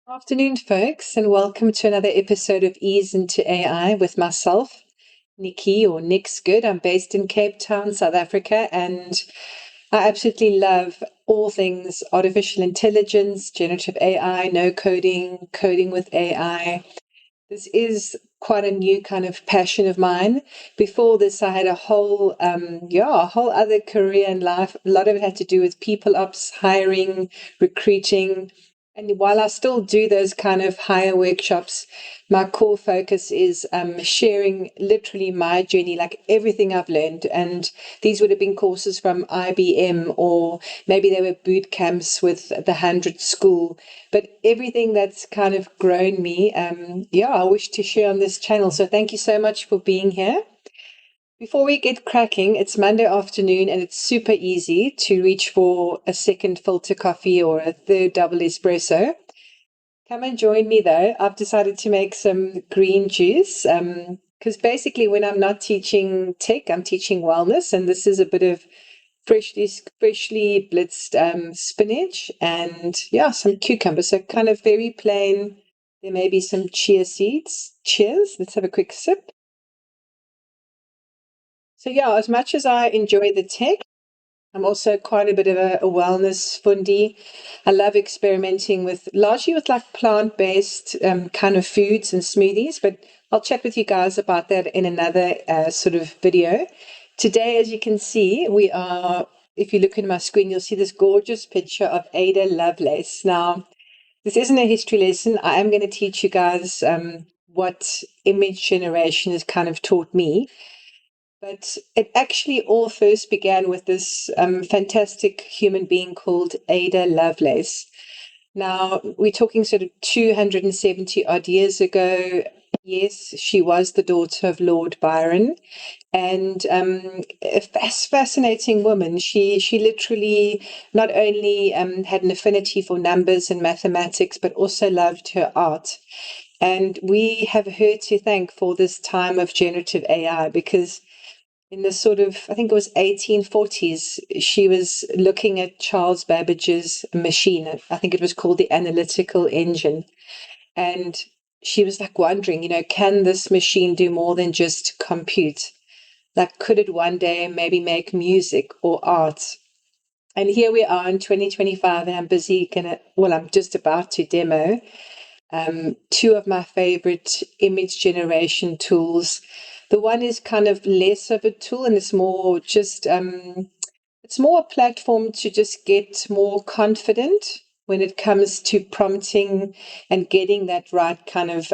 Afternoon, folks, and welcome to another episode of Ease into AI with myself, Nikki or Nick's Good. I'm based in Cape Town, South Africa, and I absolutely love all things artificial intelligence, generative AI, no coding, coding with AI. This is quite a new kind of passion of mine. Before this, I had a whole other career in life. A lot of it had to do with people ops, hiring, recruiting. And while I still do those kind of higher workshops, my core focus is sharing literally my journey, like everything I've learned. And these would have been courses from IBM, or maybe they were boot camps with the 100 School. But everything that's kind of grown me, I wish to share on this channel. So thank you so much for being here. Before we get cracking, it's Monday afternoon and it's super easy to reach for a second filter coffee or a third double espresso. Come and join me though. I've decided to make some green juice because basically, when I'm not teaching tech, I'm teaching wellness, and this is a bit of freshly blitzed spinach and some cucumbers. So kind of very plain. There may be some chia seeds. Cheers. Let's have a quick sip. So as much as I enjoy the tech, I'm also quite a bit of a wellness fundy. I love experimenting with largely with like plant-based kind of foods and smoothies, but I'll chat with you guys about that in another sort of video. Today, as you can see, if you look at my screen, you'll see this gorgeous picture of Ada Lovelace. Now, this isn't a history lesson. I am going to teach you guys what image generation has kind of taught me. But it actually all first began with this fantastic human being called Ada Lovelace. Now, we're talking sort of 270 odd years ago. Yes, she was the daughter of Lord Byron, and a fascinating woman. She literally not only had an affinity for numbers and mathematics, but also loved her art. And we have her to thank for this time of generative AI because in the sort of, I think it was 1840s, she was looking at Charles Babbage's machine. I think it was called the analytical engine. And she was like wondering, can this machine do more than just compute? Like, could it one day maybe make music or art? And here we are in 2025, and I'm just about to demo two of my favorite image generation tools. The one is kind of less of a tool and it's more a platform to just get more confident when it comes to prompting and getting that right kind of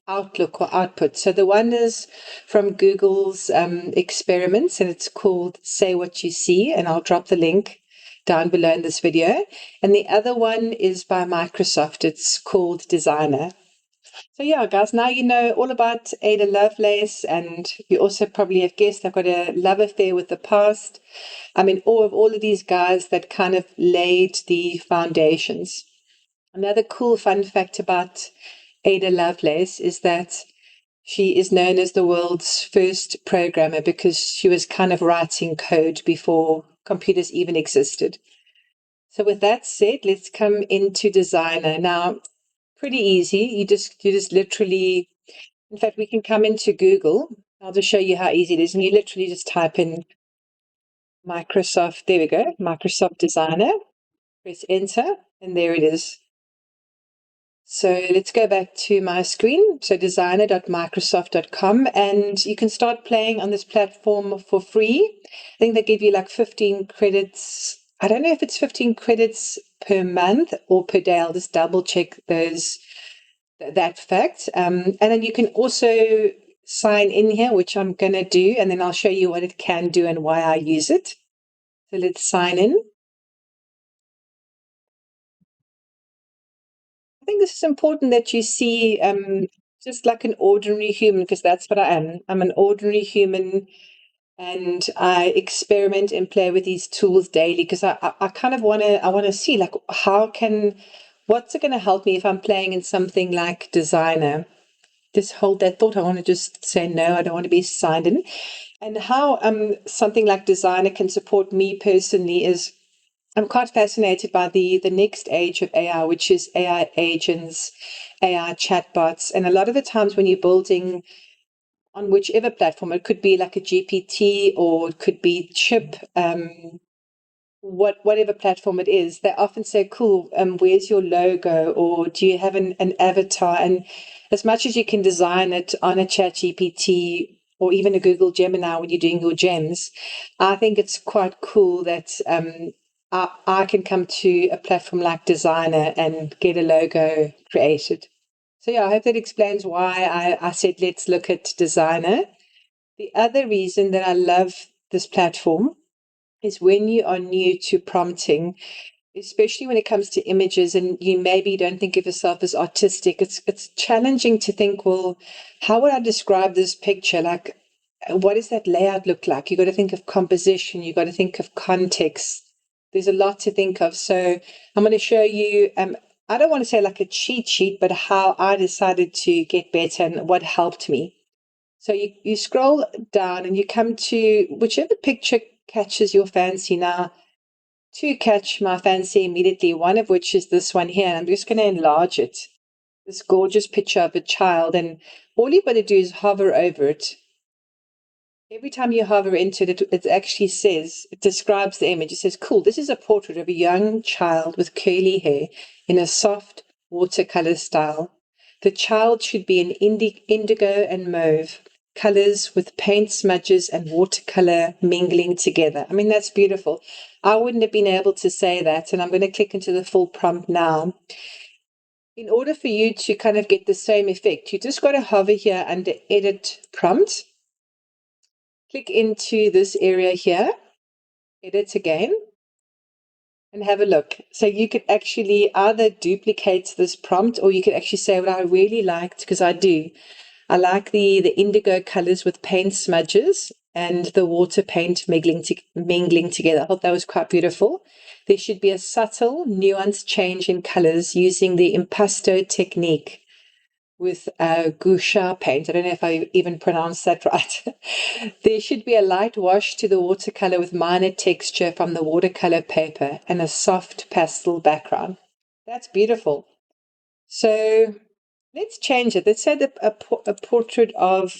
outlook or output. So the one is from Google's experiments, and it's called Say What You See, and I'll drop the link down below in this video. And the other one is by Microsoft. It's called Designer. So guys, now you know all about Ada Lovelace, and you also probably have guessed I've got a love affair with the past. I mean, all of these guys that kind of laid the foundations. Another cool fun fact about Ada Lovelace is that she is known as the world's first programmer because she was kind of writing code before computers even existed. So with that said, let's come into Designer. Now, pretty easy. You just literally, in fact, we can come into Google. I'll just show you how easy it is. And you literally just type in Microsoft. There we go. Microsoft Designer. Press enter, and there it is. So let's go back to my screen. So designer.microsoft.com, and you can start playing on this platform for free. I think they give you like 15 credits. I don't know if it's 15 credits per month or per day. I'll just double check that fact. And then you can also sign in here, which I'm going to do, and then I'll show you what it can do and why I use it. So let's sign in. I think this is important that you see just like an ordinary human, because that's what I am. I'm an ordinary human, and I experiment and play with these tools daily because I kind of want to see like what's it going to help me if I'm playing in something like Designer. Just hold that thought. I want to just say no. I don't want to be signed in. And how something like Designer can support me personally is I'm quite fascinated by the next age of AI, which is AI agents, AI chatbots. And a lot of the times when you're building on whichever platform, it could be like a GPT or it could be Chip, whatever platform it is, they often say, cool, where's your logo? Or do you have an avatar? And as much as you can design it on a chat GPT or even a Google Gemini when you're doing your gems, I think it's quite cool that I can come to a platform like Designer and get a logo created. So yeah, I hope that explains why I said let's look at Designer. The other reason that I love this platform is when you are new to prompting, especially when it comes to images and you maybe don't think of yourself as artistic, it's challenging to think, well, how would I describe this picture? Like, what does that layout look like? You got to think of composition, you got to think of context. There's a lot to think of. So I'm going to show you I don't want to say like a cheat sheet, but how I decided to get better and what helped me. So you scroll down and you come to whichever picture catches your fancy. Now, two catch my fancy immediately, one of which is this one here. And I'm just going to enlarge it. This gorgeous picture of a child. And all you've got to do is hover over it. Every time you hover into it, it actually says, it describes the image. It says, cool, this is a portrait of a young child with curly hair in a soft watercolor style. The child should be in indigo and mauve, colors with paint smudges and watercolor mingling together. I mean, that's beautiful. I wouldn't have been able to say that. And I'm going to click into the full prompt now. In order for you to kind of get the same effect, you just got to hover here under edit prompt. Click into this area here, edit again, and have a look. So you could actually either duplicate this prompt or you could actually say what I really liked, because I do. I like the indigo colors with paint smudges and the water paint mingling together. I thought that was quite beautiful. There should be a subtle, nuanced change in colors using the impasto technique with gouache paint. I don't know if I even pronounced that right. There should be a light wash to the watercolor with minor texture from the watercolor paper and a soft pastel background. That's beautiful. So let's change it. Let's say a portrait of,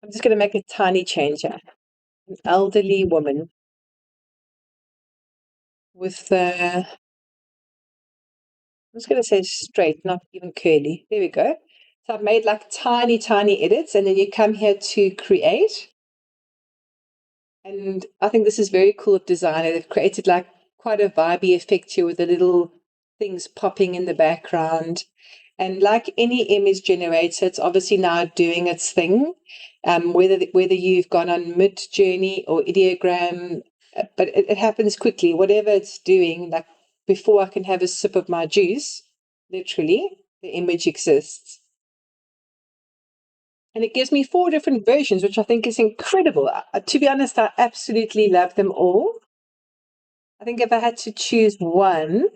I'm just going to make a tiny change here. An elderly woman with, I'm just going to say straight, not even curly. There we go. So I've made like tiny, tiny edits, and then you come here to create. And I think this is very cool of Designer. They've created like quite a vibey effect here with the little things popping in the background. And like any image generator, it's obviously now doing its thing. Whether you've gone on Mid Journey or Ideogram, but it happens quickly. Whatever it's doing, like before I can have a sip of my juice, literally, the image exists. And it gives me four different versions, which I think is incredible. To be honest, I absolutely love them all. I think if I had to choose one,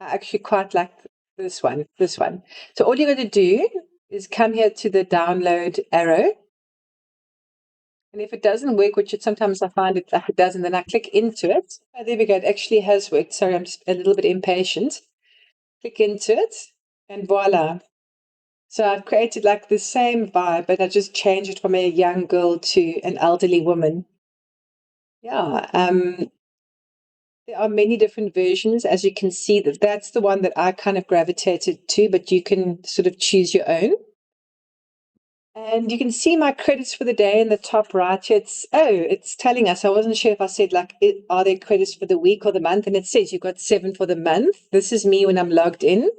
I actually quite like this one, this one. So all you got to do is come here to the download arrow. And if it doesn't work, which sometimes I find it doesn't, then I click into it. Oh, there we go. It actually has worked. Sorry, I'm just a little bit impatient. Click into it and voila. So I've created like the same vibe, but I just changed it from a young girl to an elderly woman. Yeah, there are many different versions, as you can see. That's the one that I kind of gravitated to, but you can sort of choose your own. And you can see my credits for the day in the top right. It's telling us. I wasn't sure if I said like, are there credits for the week or the month? And it says you've got 7 for the month. This is me when I'm logged in.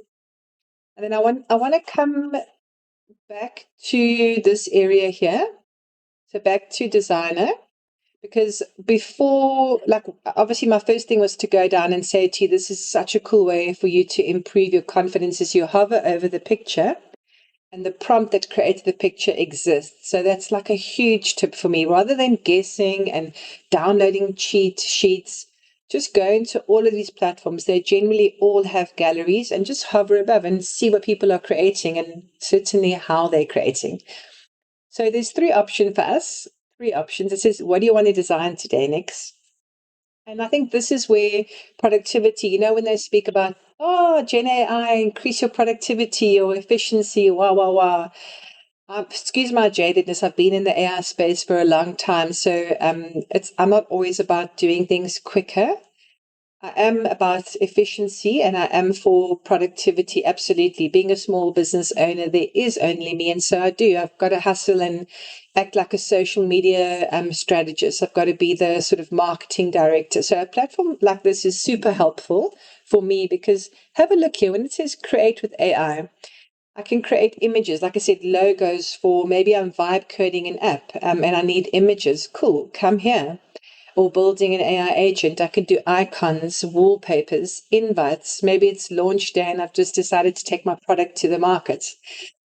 And then I want to come back to this area here. So back to Designer. Because before, like, obviously, my first thing was to go down and say to you, this is such a cool way for you to improve your confidence as you hover over the picture and the prompt that created the picture exists. So that's like a huge tip for me. Rather than guessing and downloading cheat sheets, just go into all of these platforms. They generally all have galleries, and just hover above and see what people are creating and certainly how they're creating. So there's three options for us. Three options. It says, what do you want to design today, Nix? And I think this is where productivity, when they speak about, oh, Gen AI, increase your productivity or efficiency, wah, wah, wah. Excuse my jadedness. I've been in the AI space for a long time. So I'm not always about doing things quicker. I am about efficiency and I am for productivity, absolutely. Being a small business owner, there is only me. And so I do. I've got to hustle and act like a social media strategist. I've got to be the sort of marketing director. So a platform like this is super helpful for me because have a look here. When it says create with I can create images, like I said, logos for maybe I'm vibe coding an app and I need images. Cool, come here or building an AI agent. I can do icons, wallpapers, invites. Maybe it's launch day and I've just decided to take my product to the market.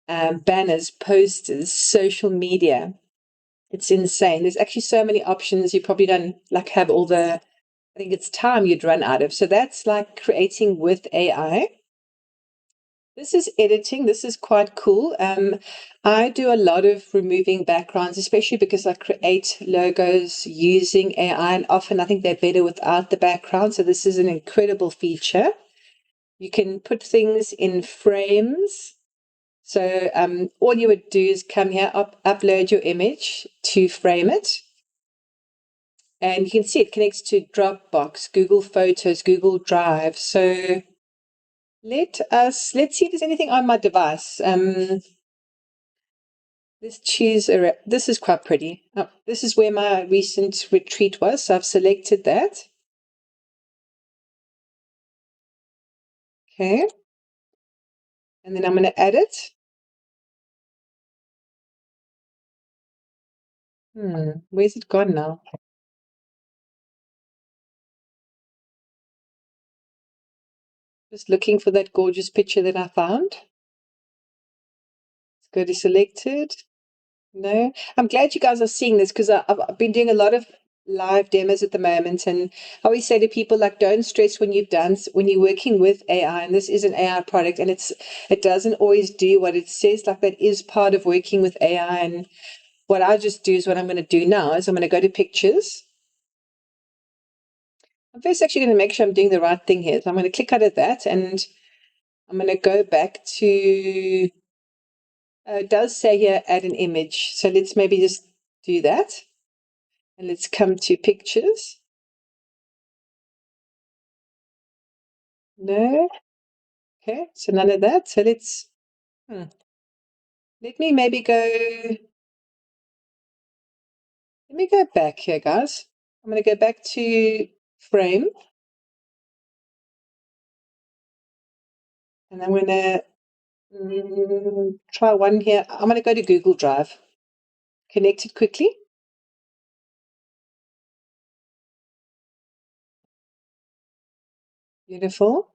Banners, posters, social media. It's insane. There's actually so many options. You probably don't like have all the, I think it's time you'd run out of. So that's like creating with AI. This is editing. This is quite cool. I do a lot of removing backgrounds, especially because I create logos using AI, and often I think they're better without the background. So this is an incredible feature. You can put things in frames. So all you would do is come here, upload your image to frame it. And you can see it connects to Dropbox, Google Photos, Google Drive. So let's see if there's anything on my device. Let's choose this is quite pretty. Oh, this is where my recent retreat was. So I've selected that. Okay. And then I'm going to add it. Where's it gone now? Just looking for that gorgeous picture that I found. Let's go to selected. No, I'm glad you guys are seeing this because I've been doing a lot of live demos at the moment, and I always say to people like, don't stress when when you're working with AI, and this is an AI product, and it doesn't always do what it says. Like that is part of working with AI, and what I just do is what I'm going to do now is I'm going to go to pictures. I'm first actually going to make sure I'm doing the right thing here. So I'm going to click out of that, and I'm going to go back to. It does say here add an image, so let's maybe just do that. And let's come to pictures. No. Okay, so none of that. So let me maybe go, let me go back here, guys. I'm going to go back to frame and I'm going to try one here. I'm going to go to Google Drive. Connect it quickly. Beautiful.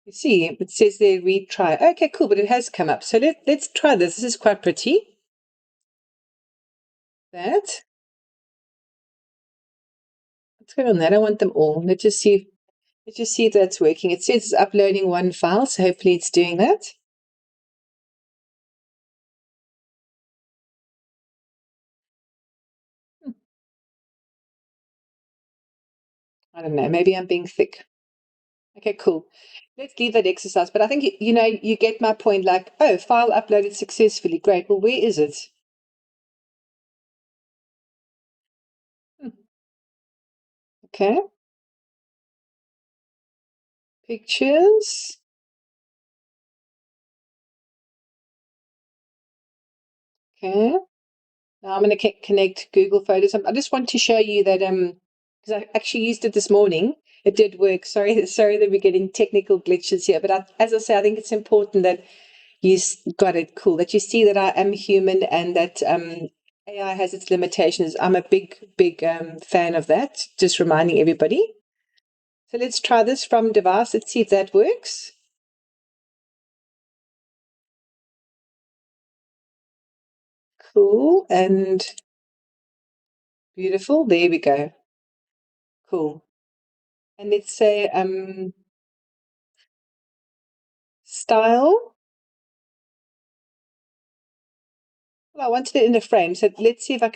You see, it says there retry. Okay, cool, but it has come up. So let's try this. This is quite pretty. That. Let's go on that. I want them all. Let's just see. Let's just see if that's working. It says it's uploading one file, so hopefully it's doing that. I don't know. Maybe I'm being thick. Okay, cool. Let's leave that exercise. But I think, you get my point. Like, oh, file uploaded successfully. Great. Well, where is it? Hmm, Okay. Pictures. Okay. Now I'm going to connect Google Photos. I just want to show you that because I actually used it this morning. It did work. Sorry, sorry that we're getting technical glitches here. But as I say, I think it's important that got it. Cool. That you see that I am human and that AI has its limitations. I'm a big fan of that. Just reminding everybody. So let's try this from device. Let's see if that works. Cool and beautiful. There we go. Cool. And let's say style. Well, I wanted it in a frame, so let's see if I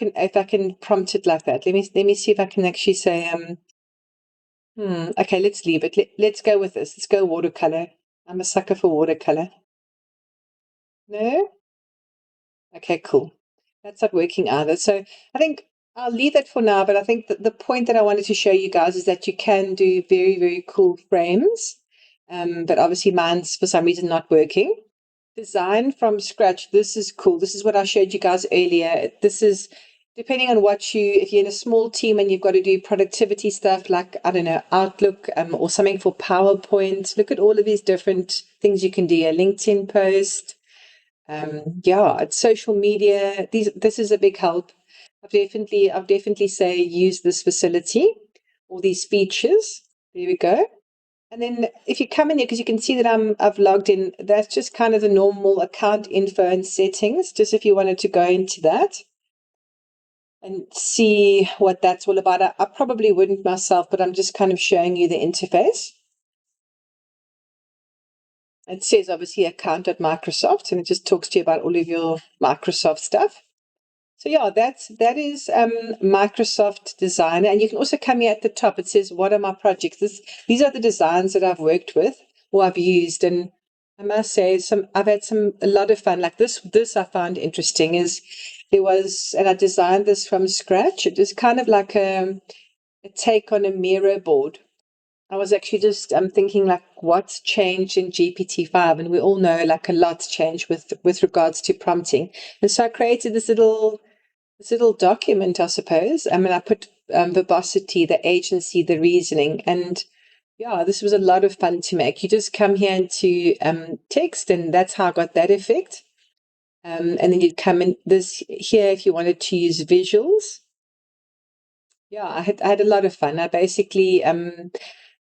can prompt it like that. Let me see if I can actually say okay, let's leave it. Let's go with this. Let's go watercolor. I'm a sucker for watercolor. No? Okay, cool. That's not working either. So I think I'll leave that for now, but I think that the point that I wanted to show you guys is that you can do very, very cool frames. But obviously mine's for some reason not working. Design from scratch. This is cool. This is what I showed you guys earlier. This is depending on if you're in a small team and you've got to do productivity stuff like, I don't know, Outlook or something for PowerPoint. Look at all of these different things you can do. A LinkedIn post, yeah, it's social media. This is a big help. I've definitely say use this facility or these features. There we go. And then if you come in here, because you can see that I've logged in, that's just kind of the normal account info and settings. Just if you wanted to go into that and see what that's all about. I probably wouldn't myself, but I'm just kind of showing you the interface. It says obviously account at Microsoft, and it just talks to you about all of your Microsoft stuff. So yeah, that is Microsoft Designer, and you can also come here at the top. It says, "What are my projects?" These are the designs that I've worked with or I've used, and I must say, I've had a lot of fun. Like this I found interesting is and I designed this from scratch. It was kind of like a take on a Miro board. I was actually just thinking like what's changed in GPT-5, and we all know like a lot's changed with regards to prompting. And so I created this little document, I suppose. I mean, I put verbosity, the agency, the reasoning, and yeah, this was a lot of fun to make. You just come here into text, and that's how I got that effect. And then you'd come in this here if you wanted to use visuals. Yeah, I had a lot of fun. I basically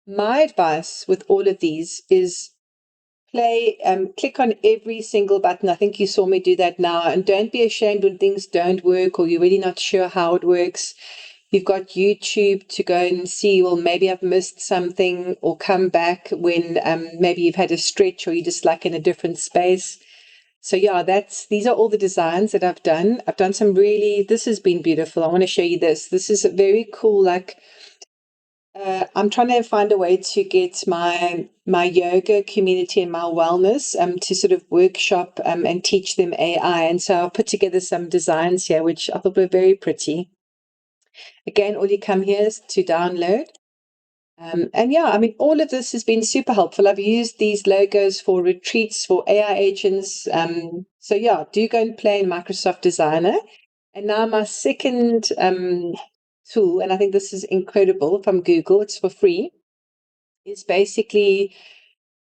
my advice with all of these is click on every single button. I think you saw me do that now. And don't be ashamed when things don't work or you're really not sure how it works. You've got YouTube to go and see, well, maybe I've missed something, or come back when maybe you've had a stretch or you're just like in a different space. So yeah, these are all the designs that I've done. I've done this has been beautiful. I want to show you this. This is a very cool, like I'm trying to find a way to get my yoga community and my wellness to sort of workshop and teach them AI. And so I'll put together some designs here, which I thought were very pretty. Again, all you come here is to download. And yeah, I mean, all of this has been super helpful. I've used these logos for retreats for AI agents. So yeah, do go and play in Microsoft Designer. And now my second tool, and I think this is incredible from Google, it's for free, is basically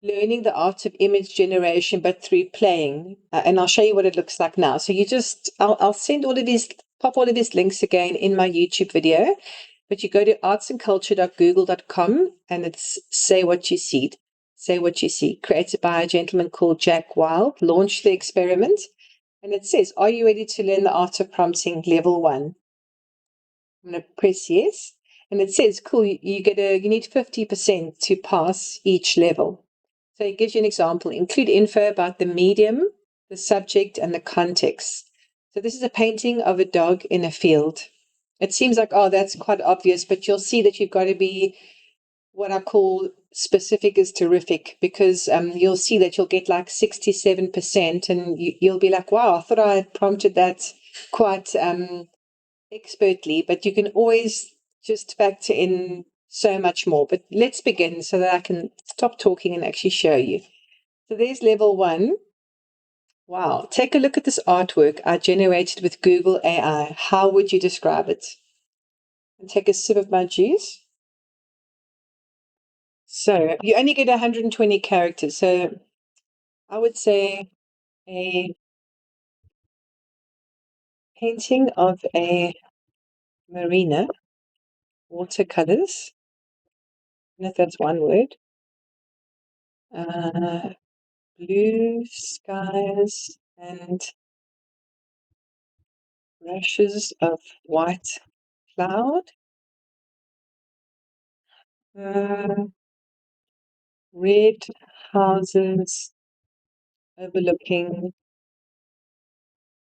learning the art of image generation, but through playing. And I'll show you what it looks like now. So I'll send pop all of these links again in my YouTube video. But you go to artsandculture.google.com and it's Say What You See. Say What You See, created by a gentleman called Jack Wild, launched the experiment. And it says, are you ready to learn the art of prompting level 1? I'm going to press yes. And it says, cool, you need 50% to pass each level. So it gives you an example. Include info about the medium, the subject, and the context. So this is a painting of a dog in a field. It seems like, oh, that's quite obvious, but you'll see that you've got to be what I call specific is terrific, because you'll see that you'll get like 67%, and you'll be like, wow, I thought I had prompted that quite expertly, but you can always just factor in so much more. But let's begin so that I can stop talking and actually show you. So there's level 1. Wow. Take a look at this artwork I generated with Google AI. How would you describe it? And take a sip of my juice. So you only get 120 characters. So I would say a painting of a marina, watercolors. I don't know if that's one word. Uh, blue skies and rashes of white cloud. Uh, red houses overlooking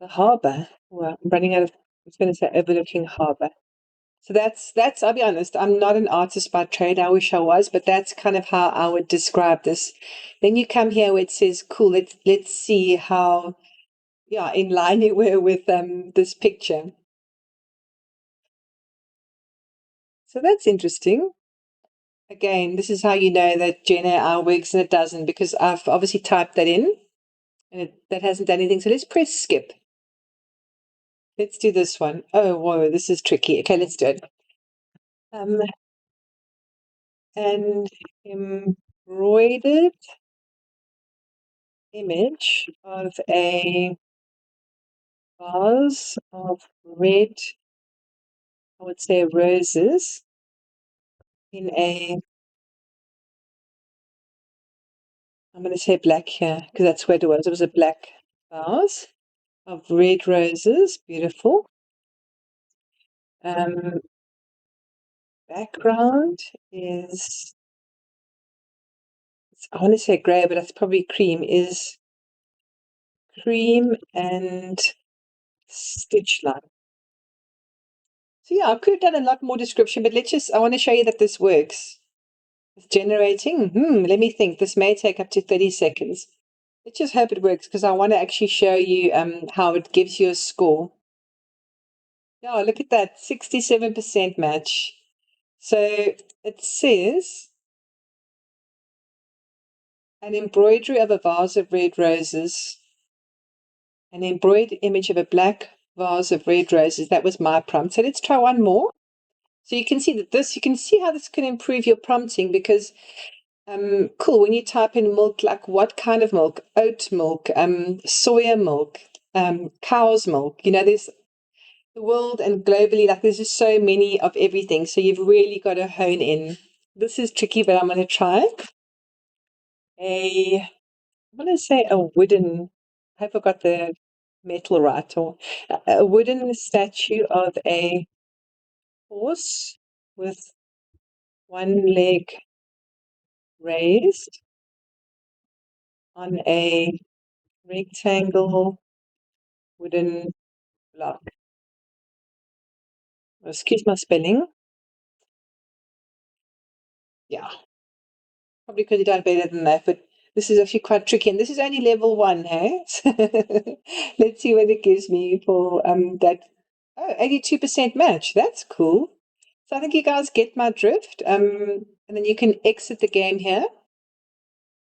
The harbour. Well, I'm running out of, I was going to say overlooking harbour. So that's, I'll be honest, I'm not an artist by trade. I wish I was, but that's kind of how I would describe this. Then you come here where it says, cool, let's see how, yeah, in line you were with this picture. So that's interesting. Again, this is how you know that Jenna our works and it doesn't, because I've obviously typed that in and that hasn't done anything. So let's press skip. Let's do this one. Oh, whoa, this is tricky. Okay, let's do it. Um, and embroidered image of a vase of red, I would say roses, in a, I'm going to say black here because that's what it was. It was a black vase of red roses. Beautiful. Um, background is, I want to say grey, but that's probably cream, is cream and stitch line. So yeah, I could have done a lot more description, but I want to show you that this works. It's generating. Let me think. This may take up to 30 seconds. Let's just hope it works because I want to actually show you how it gives you a score. Yeah, look at that, 67% match. So it says an embroidery of a vase of red roses, an embroidered image of a black vase of red roses. That was my prompt. So let's try one more. So you can see that you can see how this can improve your prompting because cool. When you type in milk, like what kind of milk? Oat milk, soya milk, cow's milk. There's the world and globally, like there's just so many of everything. So you've really got to hone in. This is tricky, but I'm going to try. I'm going to say a wooden, I hope I got the metal right, or a wooden statue of a horse with one leg raised on a rectangle wooden block. Excuse my spelling. Yeah, probably could have done better than that, but this is actually quite tricky. And this is only level one, hey? Let's see what it gives me for that. Oh, 82% match. That's cool. So I think you guys get my drift. And then you can exit the game here.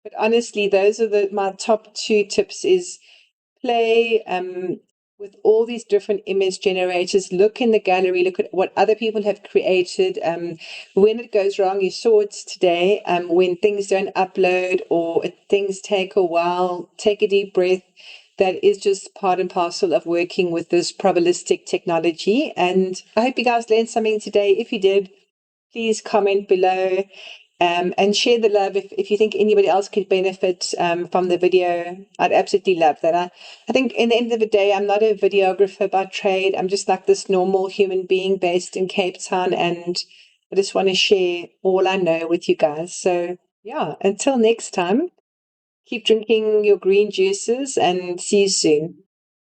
But honestly, those are my top two tips is play with all these different image generators. Look in the gallery, look at what other people have created. When it goes wrong, you saw it today. When things don't upload or things take a while, take a deep breath. That is just part and parcel of working with this probabilistic technology. And I hope you guys learned something today. If you did, please comment below. And share the love if you think anybody else could benefit from the video. I'd absolutely love that. I think in the end of the day, I'm not a videographer by trade. I'm just like this normal human being based in Cape Town, and I just want to share all I know with you guys. So yeah, until next time, keep drinking your green juices and see you soon.